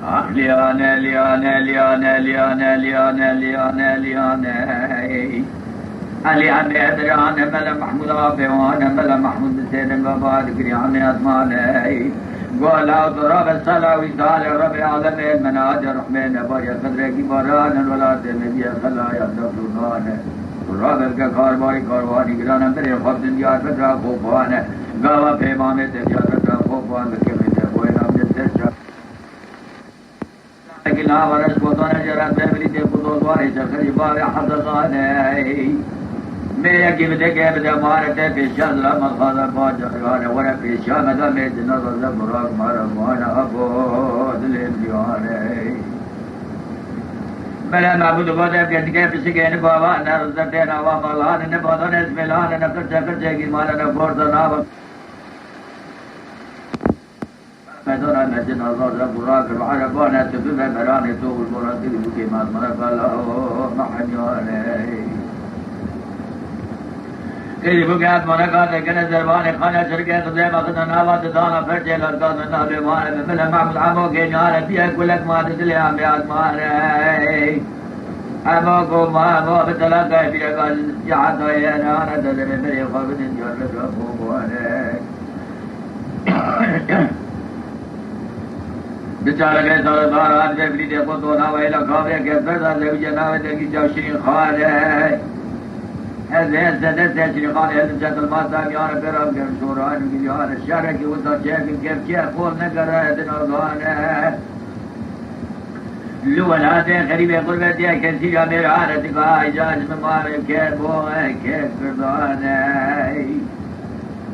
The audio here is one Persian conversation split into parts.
Liane, liane, liane, liane, liane, liane, liane. Liane, Adriane, Mela Mahmoud Abiwane, Mela Mahmoud Seyden Babad, Griane Admane. Gola Durab Salawi Sale, Rabbi Alamin, Manaj Rahman, Abaya Kadreki Baran, and Walad, Media Salaya, Dr. Rabbi Kakar, Bari Karwani, Grana, Pere, Hobson Yatra, Hopane, Gava Pemane, Yatra, Hopan, the Kevin, Boyna, the Testa. لا ورش وطن جرى بمري تقول واري شخري بار حضانه मैं कि बदे के बदे मारे ते पेशा ला मखादा पाज गाने वरे पेशा मदा में जना रोजा बुराक मारा माना अबो दिले दीवाने मेरा नाबुद बदे के के पिछ के ने बाबा न रोजा ते नवा माला ने बदन ने मिलान ने कर चकर की मारा ने बोर्ड ना मैं तो ना जना रोजा बुराक मारा बाना ते बे मराने तो बुराक दी के मार मारा काला महजोने كي بقعت منقات كنا زربان خانة شركة خزيمة خدنا نابات دانا فرجة لرقات من نابي مانا مثل معبد عمو كي نانا فيها كلك ما تسلي عم بيعد مانا عموكو ما مو بتلاقى فيها قال جعت ويانا أنا تزمي بري خابد جرد رفوق وانا بچارة كي صار دار آج بفريد يقوتو ناوه إلا خابية كي فردا زوجة ناوه تلقي جوشين خالي هذا هذا شريقان هذا جات الماتا بيار برام كم شوران بيار الشارع كي وصل شاك كيف كيف قول نقرأ هذا نغانا لو هذا غريب يقول بدي كثير أمير عارة تقع إجاز ممار كيف هو كيف كردانا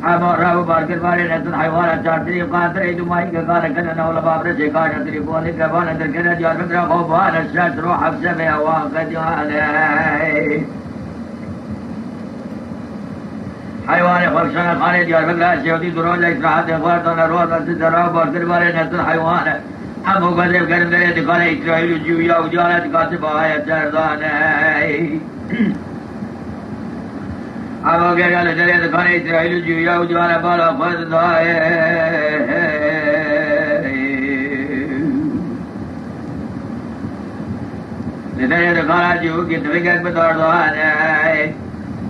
أما رابو باركر باري نسل حيوانات چارتري قاتر إدو ماهي كقارة كنا نولا بابر شكار نتري بولي كبانا تركنا جار فكرة خوبانا الشاش روح حفظة بيوان قديانا حيوان خلشان خانه ديار فكرة شيوتي دروج إسراحات إخوارتان روح مرسي دراو باركر باري نسل حيوان هم قدر کرم میرے دکھانے اسرائیل جویا اجالا دکھاتے بہایا چردان اب آگے گالے چلے دکھانے اسرائیل جویا اجالا بالا خود دائے لدھے دکھانا جو کی تفکر بدار دان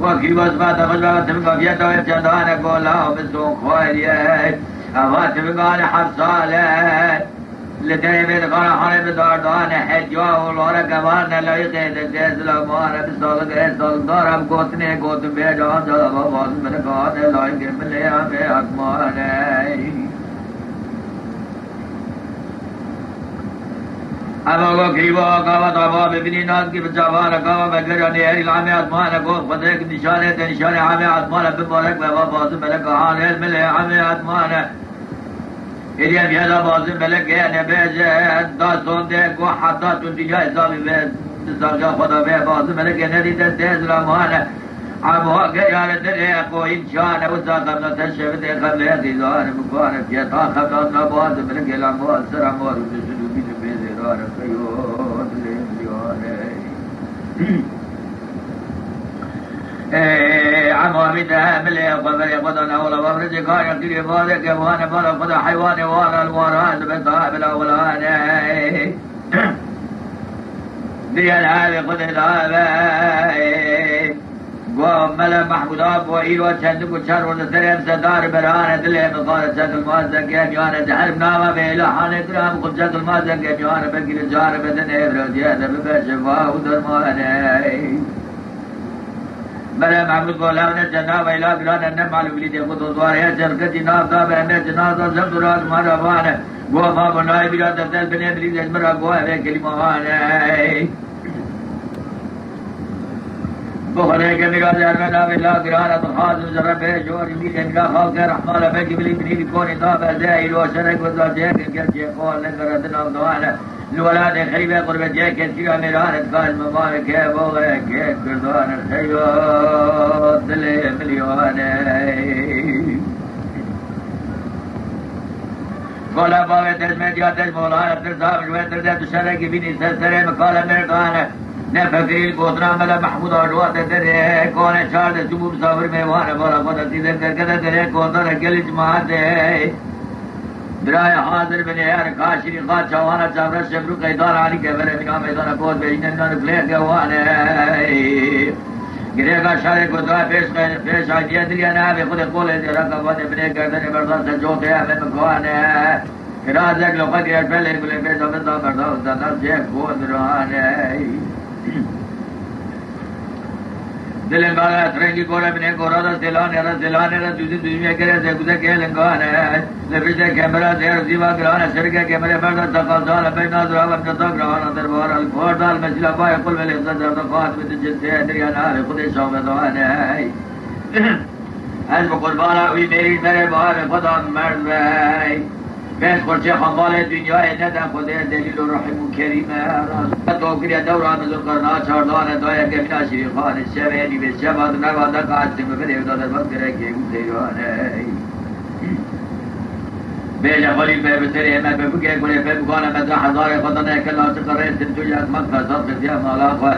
وکی وزبات خجبات تفکر بیتو چندان کولا بسو خواهی اوات تفکر حفصالے لديه بيت قال حرب داردان حجوا ولورا كمان لایق دز لمان بسال گئے سالدار ہم کوتنے کوت بیجا جا باز من قاد لایق ملے ہمیں اکمان اب کو کیوا کا تابا ببنی ناز کی بچاوا کا بغیر نے اعلان اکمان کو بدر کے نشانے تے نشانے ہمیں اکمان مبارک بابا باز من قاد ملے ہمیں اکمان إليا بهذا بازم ملك يعني بيجا داستون ده كو حتى تنتجا إسامي بيزاجا خدا بيه بازم ملك يعني دي تنتهز لامانا عموها قيالة دنيا كو إنشانا وزاقا من تشف دي خبه ديزان مقانا فيتا خبرنا بازم ملك الاموال سراموال وتشدو بيت بيزيران خيوط لين عمامي تهامل يقبل يقضنا ولا بفرج كان يقتل فاذك وانا فلا فضا حيوان وانا الوران بصاحب الاولان دي الهاب قد الهاب قوم ملا محمود اب وإيل وشندق وشر ونسرهم سدار برهان دله بقال شكل مازك يميانا تحرم ناما بإلحان اكرام قد شكل مازك يميانا بكر جار بدن ابرد يهدى ببشفاه درمان بلا محمود بولانا جناب إلى قرآن أنه معلوم لي ديكو دوزوار يا شركة جناب دابر أنه جنازة زبط راز مرابانا قوة ما بنائي بلا تفتل بني بليز اجمرا قوة بي كلمانا بخرے کے میرا جرمنا بالله قرآن أتخاذ مجرب بي جور يميل املا خالق رحمانا بيكي بلي بني بكون إضافة زائل وشرك وزاجيك الكرشي قول نقرأتنا ودوانا الولاد خريبة قربة جاك الشيء أميران اتقال مبارك يا بوغي كيف كردوان الخيوط دلي مليوني قولا باوي تجمع جاتج مولانا ترزاب جوه ترزاب تشارك بني سسره مقال امريكان نفكري القوتنا ملا محمود عجوات تره كون شارد سبوب صابر ميوان بولا قوتا تيزن كركتا تره قوتا رجل جماعت برای حاضر بنیار کاشری خواهد چوانا چابرش شبرو قیدار آنی که بره بنا میدان بود بینه نان فلیق گوانه گریگا شاری کدوه پیش آیدیه دلیه نبی خود قول دیرا قوانه بنی گردن بردان سجوقی همه مکوانه رازق لو خدي الفلك بالبيت وبالضا برضا وزدان جيك خودرانه دلن بالا ترنگی کوره بینه کورا دلانه را دوزی میکره زگوزه که لنگانه لبیشته کمرا زیر زیبا گرانه شرکه کمره بردا تقاضان بین ناظرها و امجتا گرانه دربار الکور دال مسیلا پای قل ولی اقصد درد خواهد بید جنسه دریا نار خود شاوزانه از بقربانا اوی میری میره بار خدا مرد بی بس خورچه خانبال دنیای ندن خوده دلیل و رحم و کریمه توکری دور آمد القرنا چاردان دای کمینا شیری خانه شوینی به شباد نواده قاسم بده دادر بس کرے که گوزیرانه بیجا خلیل به بسری همه ببگه کنه ببگانه مدر هزار خدا نکلا چقره سنتوی از من فساد خزیه مالا خواه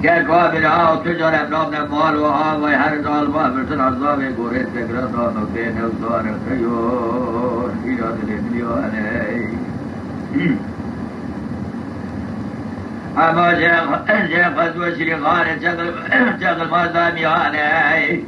که کابر ها و تجار ابنام نمال و ها و هر دال با برسن عذاب گوره سکرات آنو که نوزار خیون ایراد لیلیانه اما شیخ فزو شریخانه چقل مازامیانه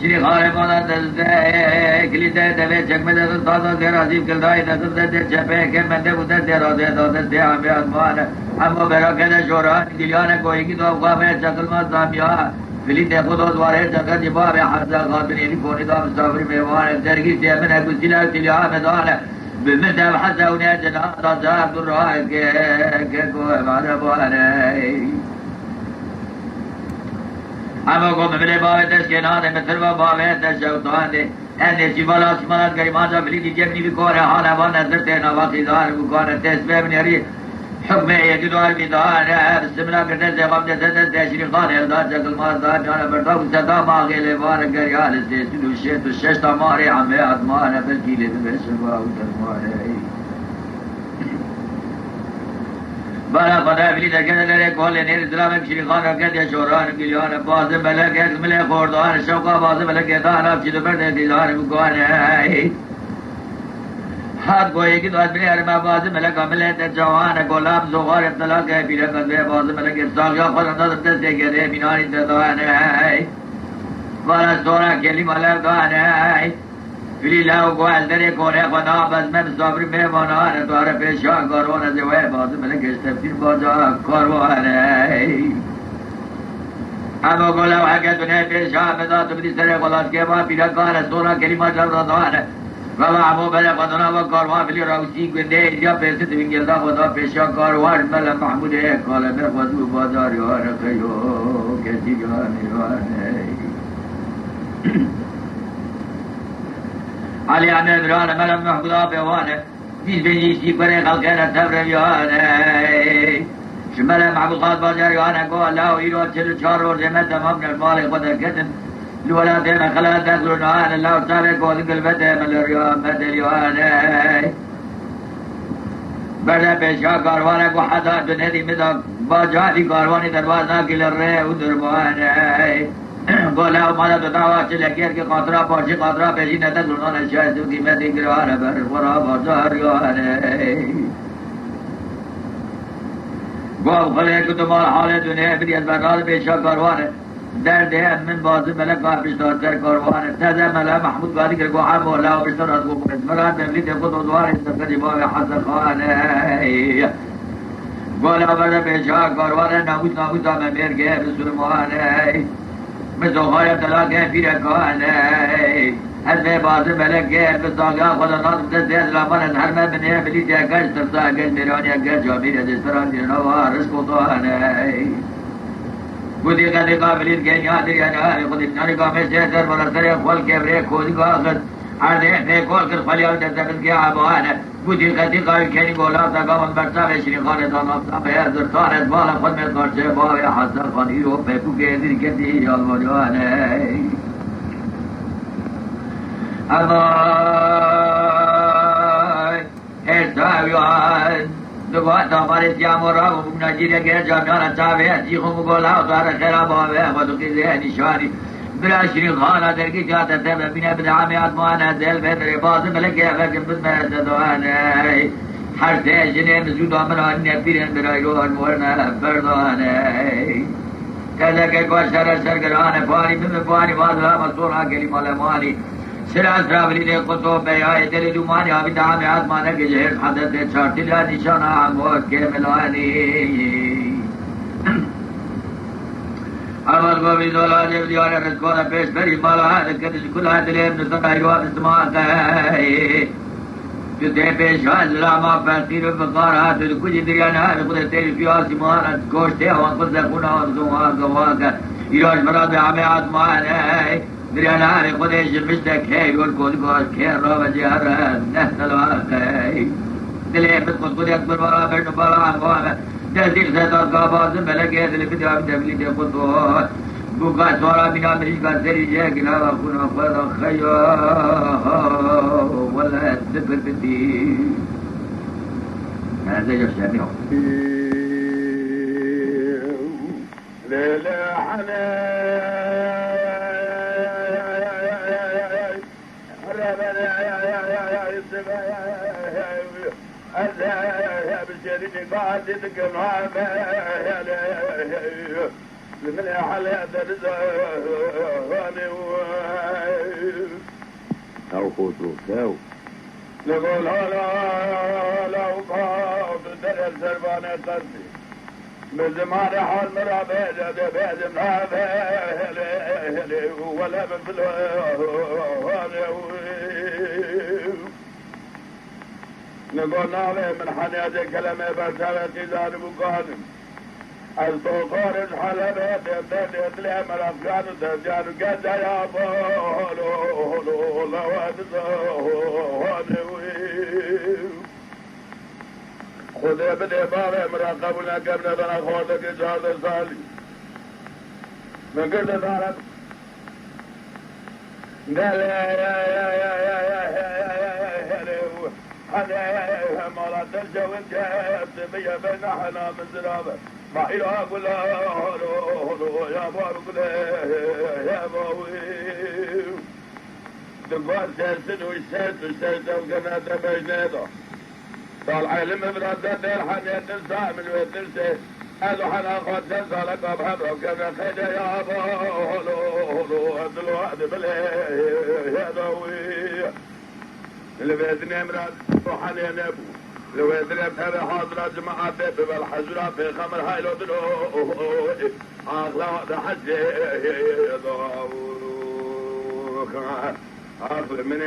شریخانه مانند دزده کلیده دوه چکمه دزده تازه زیر عظیم کلدائی دزده در چپه که منده بوده دیراده داده دیان بیادمانه اما براکده شوران دیلیان کوئیگی تو افغامه چکل مازامیانه کلیده خود دواره چکل جباب حضر خاطرینی کونی دام استافری میوانه درگی سیمنه کسیله دیلیان مدانه بمثل حسوني جنات زاب الرائق كوه معرفانه اما قوم من باوه تشكينانه مثل باوه تشوطانه انه شبال آسمانات قريمان جا بليدي جبني بكوره حالا ونظرتنا وقيدار بكوره تسبه من يري حكمه يجدوار بدانه بسم الله کرده زباب جسد تشري خانه الدار جگل مازدار جانه برده و صدا ماغي لبار گريال سيسل و شيط و ششتا ماري عمه عدمانه بلکی لده بشبا و درمانه بلا خدا بلیده کنه لره کول نیر اسلام شری خانه کده شوران گلیانه بازه ملک اسمله خوردان شوقا بازه ملک دانه بچیدو برده دیدانه بکانه हाथ गोए की तो आदमी अरे मैं बाज़ में लगा मिले ते जवान गुलाब ज़ुगार इब्तला के पीरे कदे बाज़ में लगे सागिया ख़ुदा दस्ते से के रे मीनारी ते दवाने है वाला सोना केली माला गाने है फिली लाओ गोल दरे कोने खुदा बस में सब्र में बना ने तो अरे पेशा करो ने जो है बाज़ में लगे तफसीर बाजा करवाने है अब गोला है के तूने पेशा में तो तुम सरे गुलाब के बाद पीरा का सोना केली माला दवाने بابا عمو بله قدنا و کاروان بلی راوسی گنده اینجا پیسه تو اینگلدا خدا پیشا کاروان بله محمود کاله بر خودو بازار یاره خیو کسی گانی وانه علی عمه برانه ملم محمودا بیوانه بیز بینیشتی پره خلقه تبره یانه شمله محمود خواهد بازار یانه گو الله و ایران 44 روز زمه تمام نرمال خدا کتن لولادنا خلا تدلون عن الله تعالى قول قلبته من الرياء مدريانه بڑا پیشا کاروانه کو حدا دنیدی مدا باجادی کاروانی دروازه کی لره و دربانه گولا مالا تو دعوا چلے کر کے قطرہ پہنچی قطرہ پیشی نہ تدلون شاید کی میں دیگرانه بر ورا بازاریانه گو خلے کو تمہارا حال دنیا بدی از برال پیشا کاروانه درد من باز ملک و بشتار در کاروان تازه ملا محمود بادی که گوها مولا و بشتار از گوه مراد بملید خود و دوار استفادی باب حسن خانه گولا برده پیشا کاروان ناموز همه مرگه بسلمانه مزوخای طلاقه پیرکانه از به باز ملکه بساقه خدا ناظم دسته از لامان از هرمه بنیه بلید گشت ترسا گشت میرانی گشت جامیر دستران دیرنوار رسک و طوانه خودی قدی قابلین که نیادر یا نهاری خودی نرگاه میں سے در برسر خول کے برے خود کا آخر عرض احنے کول کر خلیال دستمت کے آبوان خودی قدی قابل کھینی گولا ساگا من برسا بشری خان دانافتا بے حضر خان بالا خود میں قرچے باوی حسن خانی رو پیپو کے در کتی جالوان اما ایساویان دوباره ہمارے جام اور راو نجیرے کے جانا چاہے جی ہم گولا دار خیرا باوے خود کی ذہن نشانی بلا شريك خانة تركي جاتا تبا بنا بدعامي أطمانا زيل بيتري باطي ملك يا فكر بسمة تدوانا حرسي جنين زود عمران نبيرين برايرون ورنا بردوانا كذلك وشر سرگران فاني بم فاني واضح مصورا كلمة لماني سراس رابلين قطوب بيائي دل دوماني آبی دعامي آدمانا کے جہر حدث چارتی لیا نشانا آموت کے ملانی أول قومي دولا جيب ديوانا رزقونا بيش بري مالا هذا كدش كل هذا اليوم نصنع يواب استماعك جدے پیش حضرہ ما فاتیر بقارات کچھ دریانا خود تیری پیاسی مہارت گوشتے ہوا خود لکھونا وزوها گواکا ایراج مراد عمی آدمان دریانا خود شمشتہ کھیر اور کود گوش کھیر رو بجیار نحن الواقعی دلے بس خود اکبر بارا بیٹھ بارا آنگوانا تحصیل سیدات کا باز ملکے دل فدیاب تبلیت خطوات بوكا سورا من أمريكا سريجا كلا وكنا خذ خيا ولا تذكر بدي هذا يشتمل لا لا من حلا درزاني أو خطوة أو نقول لا لو قاب در الزربان قصدي من زمان حال مرا بيجد بيجد ولا من نقول نعلم من حنيات كلمة بسالة تزال بقادم الطوفان الحلبة تدلع من أفغان ترجان قد يا بولو لو خذ ابن بابا مراقبنا قبل بنا خوتك جهاز صالي من قلت ذلك قال يا مولا تلجو الجهد بيا بين حنا من زرابه ما إله كل يا بارك يا باوي دبار سيرسن ويسيرت وقنا تبجنيده قال علم برادة الحنية الزامن ويترسي هذا حنا قد تنسى لك بحبه وقنا خيد يا باولو هذا الوعد يا باوي اللي بإذن مراد وحنية نبو لو يدري بهذا حاضر جماعة بيبي بالحجرة في خمر هاي لو دلو أغلى هذا حجي أغلى من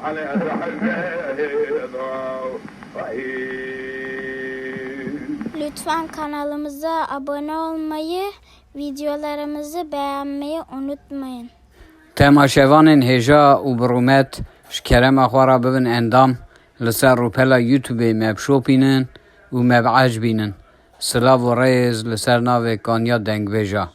حالي هذا حجي Lütfen kanalımıza abone olmayı, videolarımızı beğenmeyi unutmayın. تماشاوان هجا و برومت شکرم اخوارا ببن اندام لسر روپلا یوتیوب مبشو بینن و مبعج بینن سلاو و ریز لسر ناو کانیا دنگ بجا